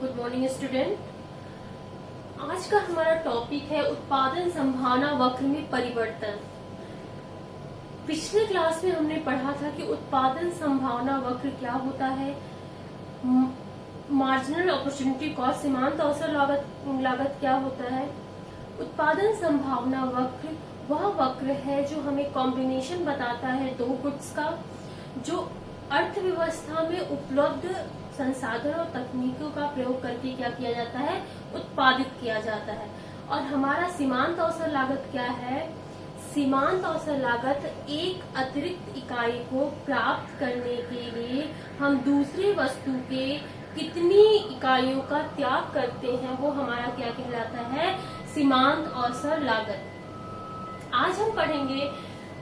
Good morning student. आज का हमारा टॉपिक है उत्पादन संभावना वक्र में परिवर्तन। पिछले क्लास में हमने पढ़ा था कि उत्पादन संभावना वक्र क्या होता है, मार्जिनल अपॉर्चुनिटी कॉस्ट सीमांत अवसर लागत क्या होता है। उत्पादन संभावना वक्र वह वक्र है जो हमें कॉम्बिनेशन बताता है दो गुड्स का, जो अर्थव्यवस्था में उपलब्ध संसाधन और तकनीकों का प्रयोग करके क्या किया जाता है, उत्पादित किया जाता है। और हमारा सीमांत अवसर लागत क्या है? सीमांत अवसर लागत एक अतिरिक्त इकाई को प्राप्त करने के लिए हम दूसरी वस्तु के कितनी इकाइयों का त्याग करते हैं, वो हमारा क्या कहलाता है, सीमांत अवसर लागत। आज हम पढ़ेंगे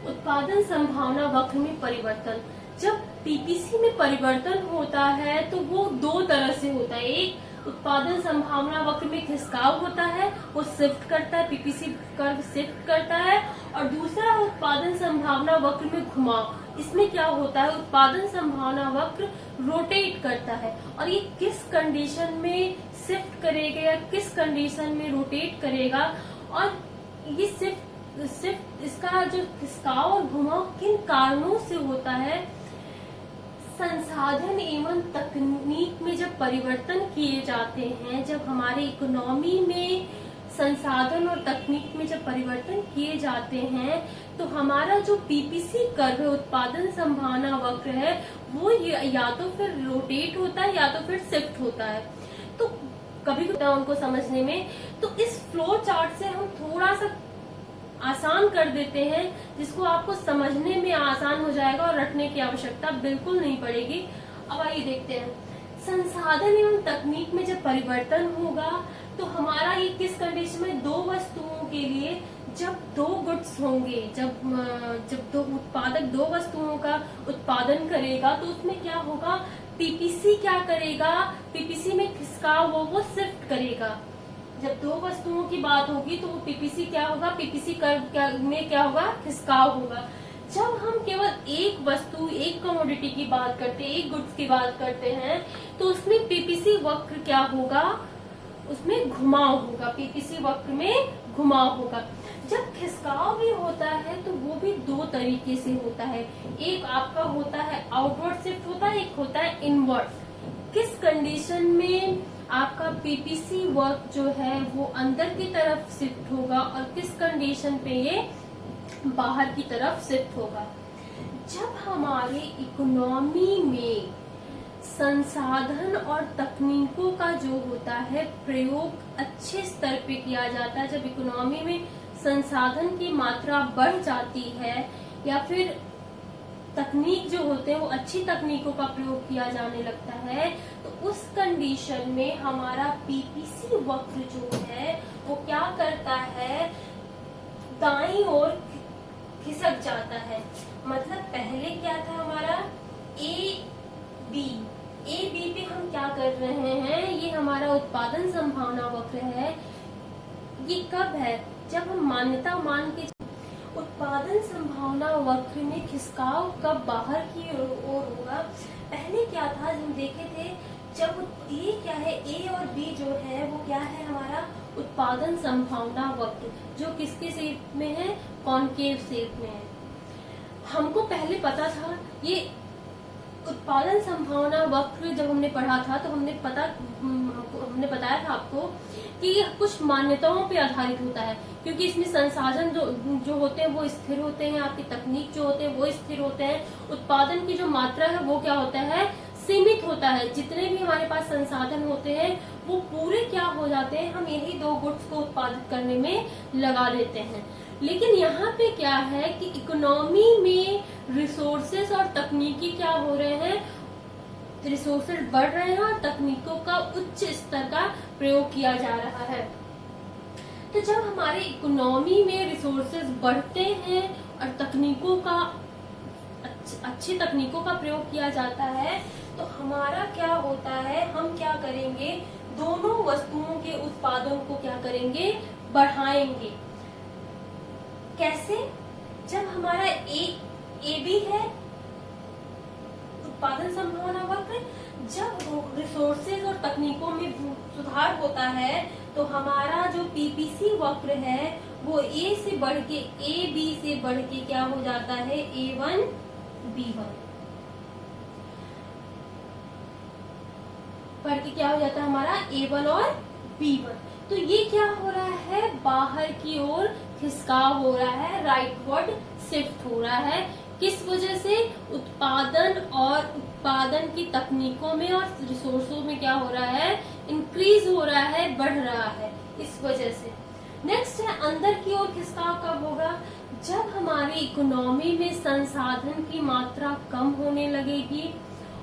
उत्पादन संभावना वक्र में परिवर्तन। जब पीपीसी में परिवर्तन होता है तो वो दो तरह से होता है। एक उत्पादन संभावना वक्र में खिसकाव होता है, वो शिफ्ट करता है, पीपीसी कर्व शिफ्ट करता है। और दूसरा उत्पादन संभावना वक्र में घुमाव। इसमें क्या होता है, उत्पादन संभावना वक्र रोटेट करता है। और ये किस कंडीशन में शिफ्ट करेगा या किस कंडीशन में रोटेट करेगा, और ये सिर्फ इसका जो खिसकाव और घुमाव किन कारणों से होता है। संसाधन एवं तकनीक में जब परिवर्तन किए जाते हैं, जब हमारे इकोनॉमी में संसाधन और तकनीक में जब परिवर्तन किए जाते हैं, तो हमारा जो पीपीसी कर्व है, उत्पादन संभावना वक्र है, वो या तो फिर रोटेट होता है या तो फिर शिफ्ट होता है। तो कभी होता है उनको समझने में। तो इस फ्लो चार्ट से हम थोड़ा सा आसान कर देते हैं, जिसको आपको समझने में आसान हो जाएगा और रटने की आवश्यकता बिल्कुल नहीं पड़ेगी। अब आइए देखते हैं, संसाधन एवं तकनीक में जब परिवर्तन होगा तो हमारा ये किस कंडीशन में, दो वस्तुओं के लिए जब दो गुड्स होंगे, जब दो उत्पादक दो वस्तुओं का उत्पादन करेगा, तो उसमें क्या होगा, पीपीसी क्या करेगा, पीपीसी में खिसकाव वो शिफ्ट करेगा। जब दो वस्तुओं की बात होगी तो वो पीपीसी क्या होगा, पीपीसी कर्व में क्या होगा, खिसकाव होगा। जब हम केवल एक वस्तु, एक कमोडिटी की बात करते हैं, एक गुड्स की बात करते हैं, तो उसमें पीपीसी वक्र क्या होगा, उसमें घुमाव होगा, पीपीसी वक्र में घुमाव होगा। जब खिसकाव भी होता है तो वो भी दो तरीके से होता है। एक आपका होता है आउटवर्ड शिफ्ट होता है, एक होता है इनवर्ड। किस कंडीशन में आपका पीपीसी वर्क जो है वो अंदर की तरफ शिफ्ट होगा और किस कंडीशन पे ये बाहर की तरफ शिफ्ट होगा। जब हमारे इकोनॉमी में संसाधन और तकनीकों का जो होता है प्रयोग अच्छे स्तर पे किया जाता है, जब इकोनॉमी में संसाधन की मात्रा बढ़ जाती है या फिर तकनीक जो होते हैं वो अच्छी तकनीकों का प्रयोग किया जाने लगता है, तो उस कंडीशन में हमारा पीपीसी वक्र जो है वो क्या करता है, दाईं ओर खिसक जाता है। मतलब पहले क्या था हमारा ए बी पे हम क्या कर रहे हैं, ये हमारा उत्पादन संभावना वक्र है। ये कब है, जब हम मान्यता मान के उत्पादन संभावना वक्र में खिसकाव कब बाहर की ओर होगा। पहले क्या था, हम देखे थे, जब ये क्या है, ए और बी जो है वो क्या है, हमारा उत्पादन संभावना वक्र, जो किसके शेप में है, कॉनकेव शेप में है। हमको पहले पता था ये उत्पादन संभावना वक्र, जब हमने पढ़ा था तो हमने बताया था आपको कि यह कुछ मान्यताओं पे आधारित होता है, क्योंकि इसमें संसाधन जो होते हैं वो स्थिर होते हैं, आपकी तकनीक जो होते हैं वो स्थिर होते हैं, उत्पादन की जो मात्रा है वो क्या होता है, सीमित होता है। जितने भी हमारे पास संसाधन होते हैं वो पूरे क्या हो जाते हैं, हम यही दो गुड्स को उत्पादित करने में लगा देते हैं। लेकिन यहाँ पे क्या है कि इकोनॉमी में रिसोर्सेस और तकनीकी क्या हो रहे हैं, रिसोर्सेस बढ़ रहे हैं और तकनीकों का उच्च स्तर का प्रयोग किया जा रहा है। तो जब हमारे इकोनॉमी में रिसोर्सेस बढ़ते हैं और तकनीकों का अच्छी तकनीकों का प्रयोग किया जाता है, तो हमारा क्या होता है, हम क्या करेंगे, दोनों वस्तुओं के उत्पादन को क्या करेंगे, बढ़ाएंगे। कैसे, जब हमारा ए बी है, उत्पादन संभावना वक्र, जब रिसोर्सेज और तकनीकों में सुधार होता है तो हमारा जो पीपीसी वक्र है वो ए से बढ़ के ए बी से बढ़ के क्या हो जाता है, A1 B1 बढ़ के क्या हो जाता है हमारा A1 और B1। तो ये क्या हो रहा है, बाहर की ओर खिसकाव हो रहा है, राइटवर्ड शिफ्ट हो रहा है। किस वजह से, उत्पादन और उत्पादन की तकनीकों में और रिसोर्सों में क्या हो रहा है, इंक्रीज हो रहा है, बढ़ रहा है, इस वजह से। नेक्स्ट है अंदर की ओर खिसकाव कब होगा, जब हमारी इकोनॉमी में संसाधन की मात्रा कम होने लगेगी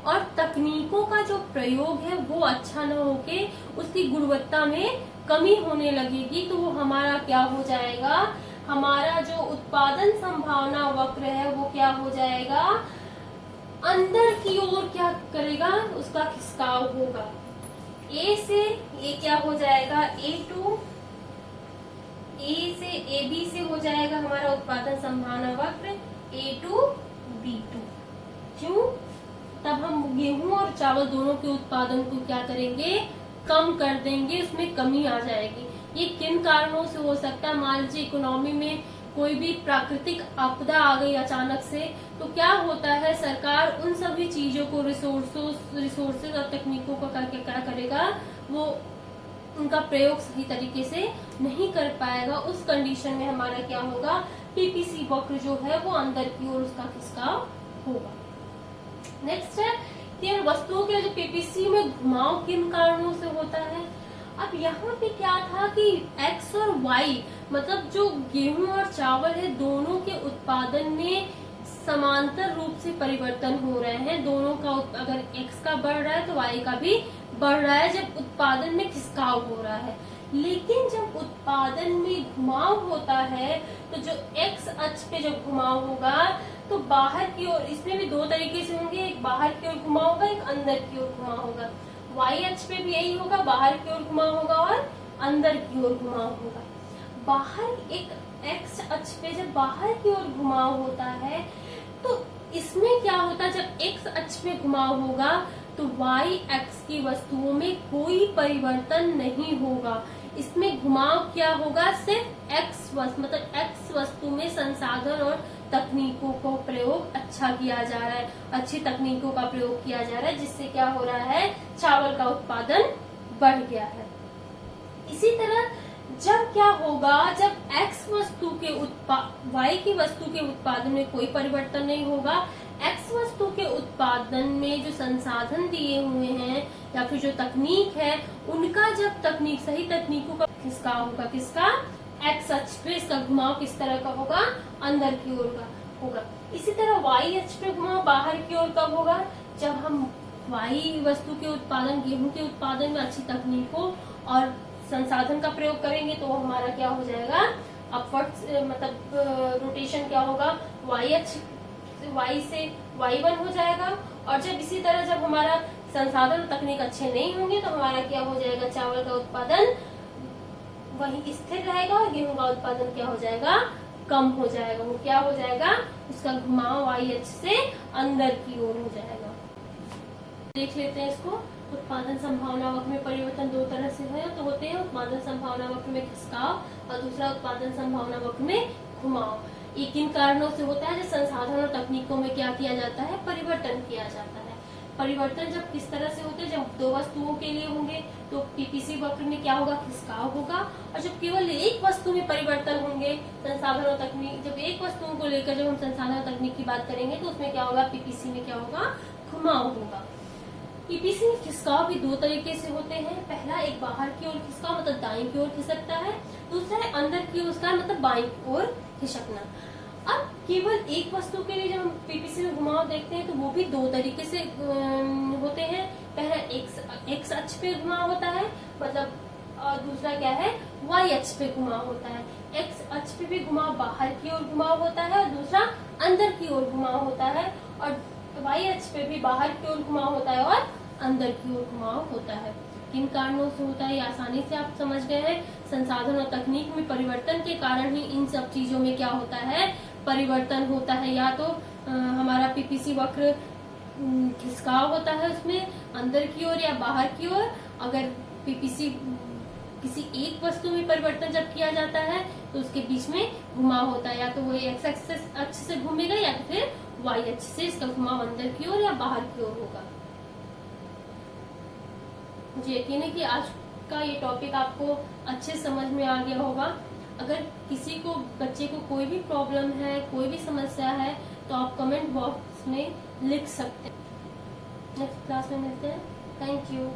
और तकनीकों का जो प्रयोग है वो अच्छा न होके उसकी गुणवत्ता में कमी होने लगेगी, तो वो हमारा क्या हो जाएगा, हमारा जो उत्पादन संभावना वक्र है वो क्या हो जाएगा, अंदर की ओर क्या करेगा, उसका खिसकाव होगा। ए से ये क्या हो जाएगा, A2, ए से AB से हो जाएगा हमारा उत्पादन संभावना वक्र A2 B2। क्यों, तब हम गेहूं और चावल दोनों के उत्पादन को क्या करेंगे, कम कर देंगे, उसमें कमी आ जाएगी। ये किन कारणों से हो सकता है, मान लीजिए इकोनॉमी में कोई भी प्राकृतिक आपदा आ गई अचानक से, तो क्या होता है, सरकार उन सभी चीजों को रिसोर्सेज और तकनीकों का करके क्या करेगा, वो उनका प्रयोग सही तरीके से नहीं कर पाएगा। उस कंडीशन में हमारा क्या होगा, पीपीसी वक्र जो है वो अंदर की ओर उसका खिसकाव होगा। नेक्स्ट है कि वस्तुओं के जो पीपीसी में घुमाव किन कारणों से होता है। अब यहाँ पे क्या था कि एक्स और वाई मतलब जो गेहूं और चावल है दोनों के उत्पादन में समांतर रूप से परिवर्तन हो रहे हैं। दोनों का अगर एक्स का बढ़ रहा है तो वाई का भी बढ़ रहा है, जब उत्पादन में खिसकाव हो रहा है। लेकिन जब उत्पादन में घुमाव होता है तो जो एक्स अक्ष पे जब घुमाव होगा तो बाहर की ओर, इसमें भी दो तरीके से होंगे, एक बाहर की ओर घुमाव होगा, एक अंदर की ओर घुमाव होगा। वाई अक्ष पे भी यही होगा, बाहर की ओर घुमाव होगा और अंदर की ओर घुमाव होगा। बाहर एक एक्स अक्ष पे जब बाहर की ओर घुमाव होता है तो इसमें क्या होता है, जब एक्स अक्ष पे घुमाव होगा तो वाई एक्स की वस्तुओं में कोई परिवर्तन नहीं होगा। इसमें घुमाव क्या होगा, सिर्फ एक्स मतलब एक्स वस्तु में संसाधन और तकनीकों को प्रयोग अच्छा किया जा रहा है, अच्छी तकनीकों का प्रयोग किया जा रहा है, जिससे क्या हो रहा है, चावल का उत्पादन बढ़ गया है। इसी तरह जब क्या होगा, जब एक्स वस्तु के वाई की वस्तु के उत्पादन में कोई परिवर्तन नहीं होगा, एक्स वस्तु के उत्पादन में जो संसाधन दिए हुए हैं या फिर जो तकनीक है उनका जब तकनीक सही तकनीकों का खिसकाव होगा, किसका, एक्स अक्ष पे इसका घुमाव किस तरह का होगा, अंदर की ओर का होगा। इसी तरह वाई अक्ष पे घुमाव बाहर की ओर कब होगा, जब हम वाई वस्तु के उत्पादन, गेहूं के उत्पादन में अच्छी तकनीकों और संसाधन का प्रयोग करेंगे तो हमारा क्या हो जाएगा, अपवर्ड मतलब रोटेशन क्या होगा, वाई अक्ष वाई से Y1 हो जाएगा। और जब इसी तरह जब हमारा संसाधन और तकनीक अच्छे नहीं होंगे तो हमारा क्या हो जाएगा, चावल का उत्पादन वही स्थिर रहेगा और गेहूं का उत्पादन क्या हो जाएगा, कम हो जाएगा। वो क्या हो जाएगा, उसका घुमाव वाई अक्ष से अंदर की ओर हो जाएगा। देख लेते हैं इसको। उत्पादन संभावना वक्र में परिवर्तन दो तरह से है तो होते हैं, उत्पादन संभावना वक्र में खिसकाव और दूसरा उत्पादन संभावना वक्र में घुमाव। ये किन कारणों से होता है, जब संसाधन और तकनीकों में क्या किया जाता है, परिवर्तन किया जाता है। परिवर्तन जब किस तरह से होते हैं, जब दो वस्तुओं के लिए होंगे तो पीपीसी वक्र में क्या होगा, खिसकाव होगा। और जब केवल एक वस्तु में परिवर्तन होंगे, संसाधन और तकनीक, जब एक वस्तुओं को लेकर जब हम संसाधन और तकनीक की बात करेंगे तो उसमें क्या होगा, पीपीसी में क्या होगा, घुमाव होगा। पीपीसी में खिसकाव भी दो तरीके से होते हैं। पहला एक बाहर की ओर खिसकाव मतलब दाईं की ओर खिसकता है, दूसरा है अंदर की ओर उसका मतलब बाईं ओर खिसकना। अब केवल एक वस्तु के लिए जब हम पीपीसी में घुमाव देखते हैं तो वो भी दो तरीके से होते हैं। पहला एक्स अक्ष पे घुमाव होता है मतलब, और दूसरा क्या है, वाई अक्ष पे घुमाव होता है। एक्स अक्ष पे भी घुमाव बाहर की ओर घुमाव होता है और दूसरा अंदर की ओर घुमाव होता है, और वाई अक्ष पे भी बाहर की ओर घुमाव होता है और अंदर की ओर घुमाव होता है। किन कारणों से होता है, ये आसानी से आप समझ गए हैं। संसाधन और तकनीक में परिवर्तन के कारण ही इन सब चीजों में क्या होता है, परिवर्तन होता है। या तो हमारा पीपीसी वक्र खिसकाव होता है उसमें अंदर की ओर या बाहर की ओर। अगर पीपीसी किसी एक वस्तु में परिवर्तन जब किया जाता है तो उसके बीच में घुमाव होता है, या तो वो एक्स अक्ष से घूमेगा या तो फिर वाई अक्ष से इसका घुमाव अंदर की ओर या बाहर की ओर होगा। मुझे यकीन है कि आज का ये टॉपिक आपको अच्छे समझ में आ गया होगा। अगर किसी को बच्चे को कोई भी प्रॉब्लम है, कोई भी समस्या है, तो आप कमेंट बॉक्स में लिख सकते हैं। नेक्स्ट क्लास में मिलते हैं। Thank you.